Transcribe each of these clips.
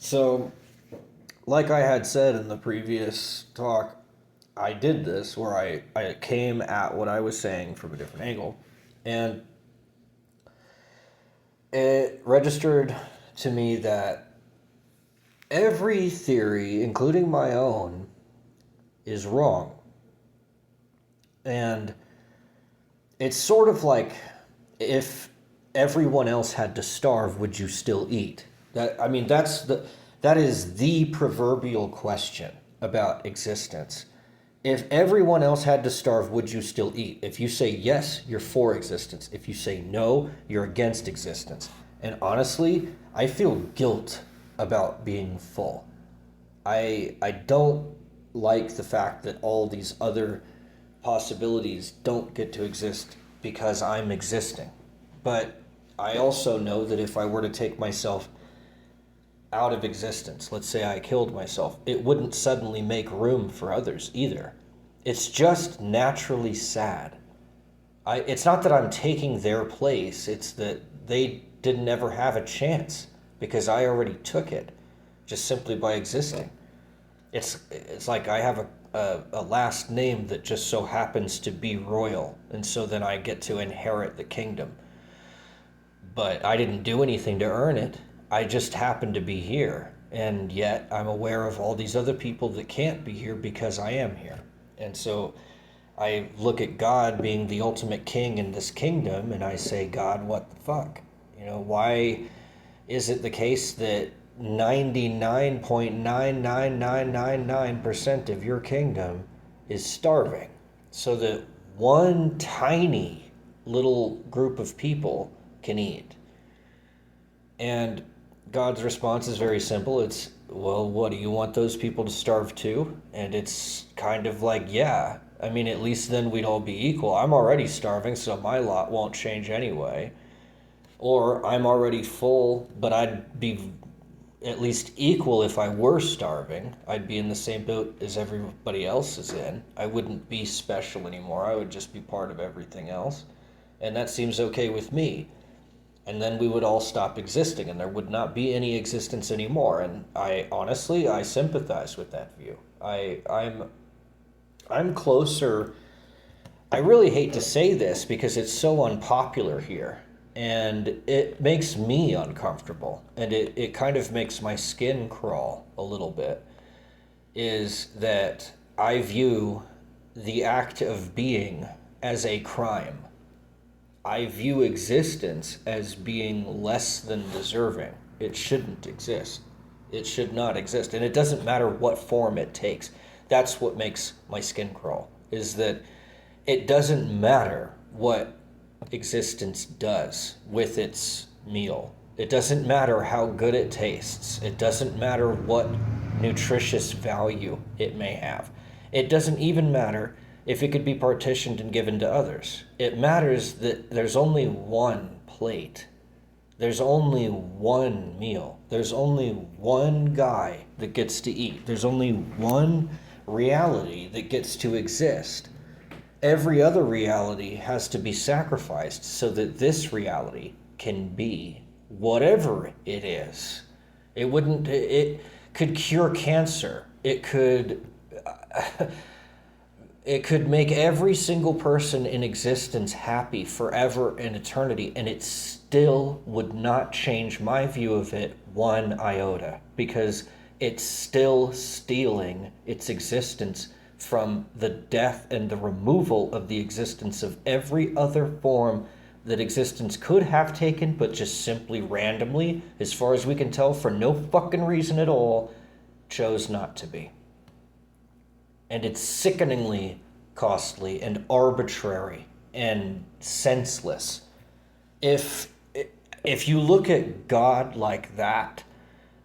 So, like I had said in the previous talk, I did this where I came at what I was saying from a different angle. And it registered to me that every theory, including my own, is wrong. And it's sort of like if everyone else had to starve, would you still eat? That is the proverbial question about existence. If everyone else had to starve, would you still eat? If you say yes, you're for existence. If you say no, you're against existence. And honestly, I feel guilt about being full. I don't like the fact that all these other possibilities don't get to exist because I'm existing. But I also know that if I were to take myself out of existence, let's say I killed myself, it wouldn't suddenly make room for others either. It's just naturally sad. It's not that I'm taking their place, it's that they didn't ever have a chance because I already took it just simply by existing. It's like I have a last name that just so happens to be royal, and so then I get to inherit the kingdom. But I didn't do anything to earn it. I just happened to be here, and yet I'm aware of all these other people that can't be here because I am here. And so I look at God being the ultimate king in this kingdom, and I say, God, what the fuck? Why is it the case that 99.99999% of your kingdom is starving, so that one tiny little group of people can eat? And God's response is very simple. It's, well, what, do you want those people to starve too? And it's kind of like, yeah. I mean, at least then we'd all be equal. I'm already starving, so my lot won't change anyway. Or I'm already full, but I'd be at least equal if I were starving. I'd be in the same boat as everybody else is in. I wouldn't be special anymore. I would just be part of everything else. And that seems okay with me. And then we would all stop existing and there would not be any existence anymore. And I sympathize with that view. I'm closer. I really hate to say this because it's so unpopular here and it makes me uncomfortable and it kind of makes my skin crawl a little bit, is that I view the act of being as a crime. I view existence as being less than deserving. It shouldn't exist. It should not exist. And it doesn't matter what form it takes. That's what makes my skin crawl, is that it doesn't matter what existence does with its meal. It doesn't matter how good it tastes. It doesn't matter what nutritious value it may have. It doesn't even matter if it could be partitioned and given to others. It matters that there's only one plate. There's only one meal. There's only one guy that gets to eat. There's only one reality that gets to exist. Every other reality has to be sacrificed so that this reality can be whatever it is. It could cure cancer. It could make every single person in existence happy forever and eternity, and it still would not change my view of it one iota, because it's still stealing its existence from the death and the removal of the existence of every other form that existence could have taken, but just simply randomly, as far as we can tell, for no fucking reason at all, chose not to be. And it's sickeningly costly and arbitrary and senseless. If you look at God like that,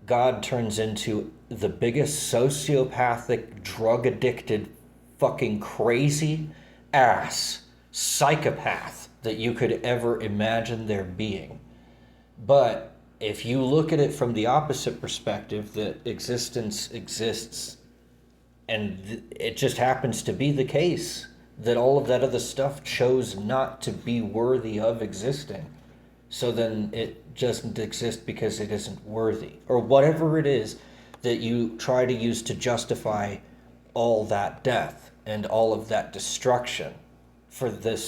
God turns into the biggest sociopathic, drug-addicted, fucking crazy ass psychopath that you could ever imagine there being. But if you look at it from the opposite perspective, that existence exists, and it just happens to be the case that all of that other stuff chose not to be worthy of existing, So then it doesn't exist because it isn't worthy, or whatever it is that you try to use to justify all that death and all of that destruction for this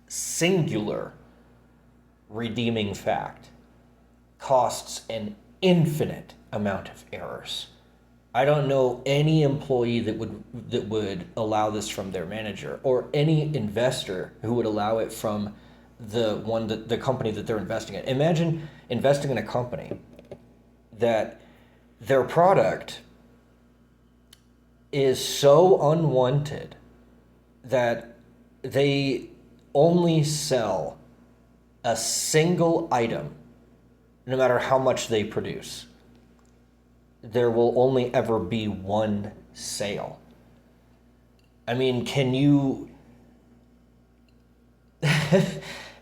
singular redeeming fact costs an infinite amount of errors. I don't know any employee that would allow this from their manager, or any investor who would allow it from the company that they're investing in. Imagine investing in a company that their product is so unwanted that they only sell a single item no matter how much they produce. There will only ever be one sale. I mean, can you...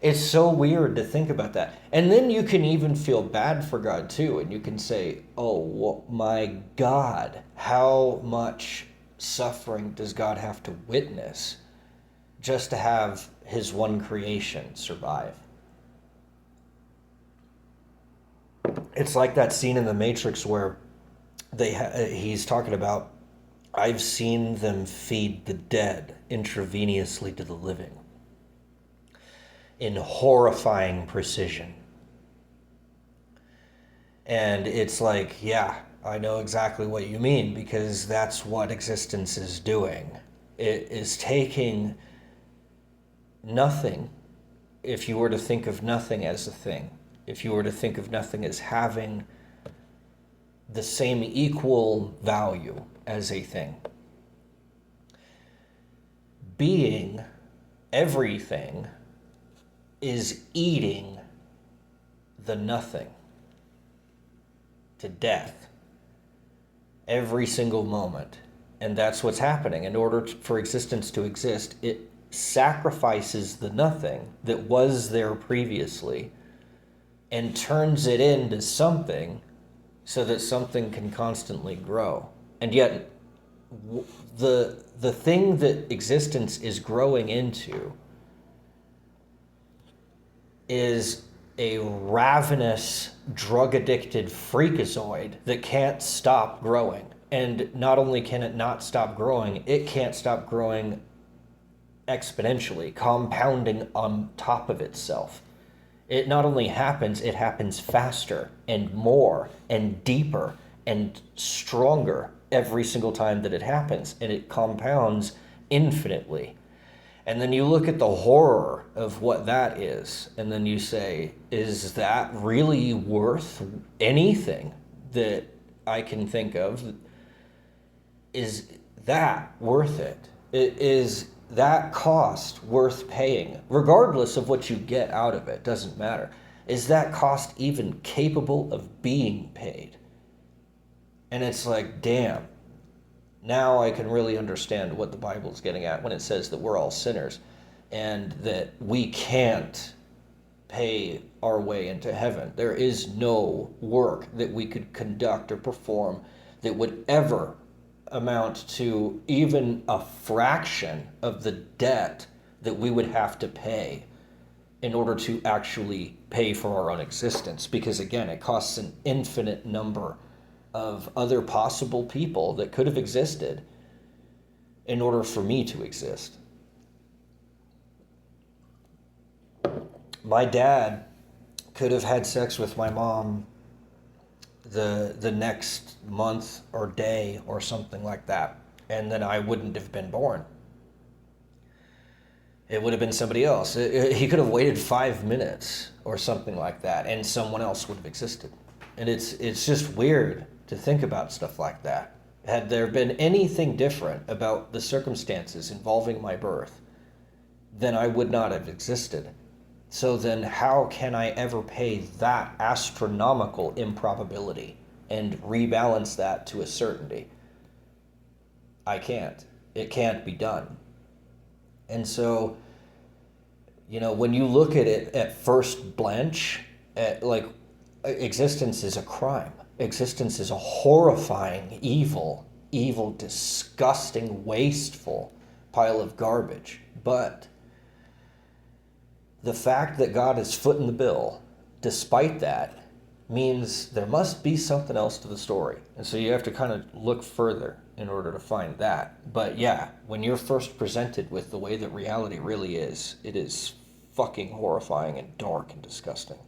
It's so weird to think about that. And then you can even feel bad for God too, and you can say, oh my God, how much suffering does God have to witness just to have his one creation survive? It's like that scene in The Matrix where he's talking about, I've seen them feed the dead intravenously to the living in horrifying precision. And it's like, yeah, I know exactly what you mean, because that's what existence is doing. It is taking nothing, if you were to think of nothing as a thing, if you were to think of nothing as having the same equal value as a thing. Being everything is eating the nothing to death every single moment. And that's what's happening. In order for existence to exist, it sacrifices the nothing that was there previously and turns it into something so that something can constantly grow. And yet, the thing that existence is growing into is a ravenous, drug-addicted freakazoid that can't stop growing. And not only can it not stop growing, it can't stop growing exponentially, compounding on top of itself. It not only happens, it happens faster and more and deeper and stronger every single time that it happens, and it compounds infinitely. And then you look at the horror of what that is, and then you say, is that really worth anything that I can think of? Is that worth it? Is that cost worth paying? Regardless of what you get out of it, doesn't matter. Is that cost even capable of being paid? And it's like, damn. Now I can really understand what the Bible's getting at when it says that we're all sinners and that we can't pay our way into heaven. There is no work that we could conduct or perform that would ever amount to even a fraction of the debt that we would have to pay in order to actually pay for our own existence. Because again, it costs an infinite number of other possible people that could have existed in order for me to exist. My dad could have had sex with my mom the next month or day or something like that, and then I wouldn't have been born. It would have been somebody else. He could have waited 5 minutes or something like that, and someone else would have existed. And it's just weird to think about stuff like that. Had there been anything different about the circumstances involving my birth, then I would not have existed. So then how can I ever pay that astronomical improbability and rebalance that to a certainty? I can't. It can't be done. And so, when you look at it at first blanch, existence is a crime. Existence is a horrifying, evil, disgusting, wasteful pile of garbage. But The fact that God is footing the bill, despite that, means there must be something else to the story. And so you have to kind of look further in order to find that. But yeah, when you're first presented with the way that reality really is, it is fucking horrifying and dark and disgusting.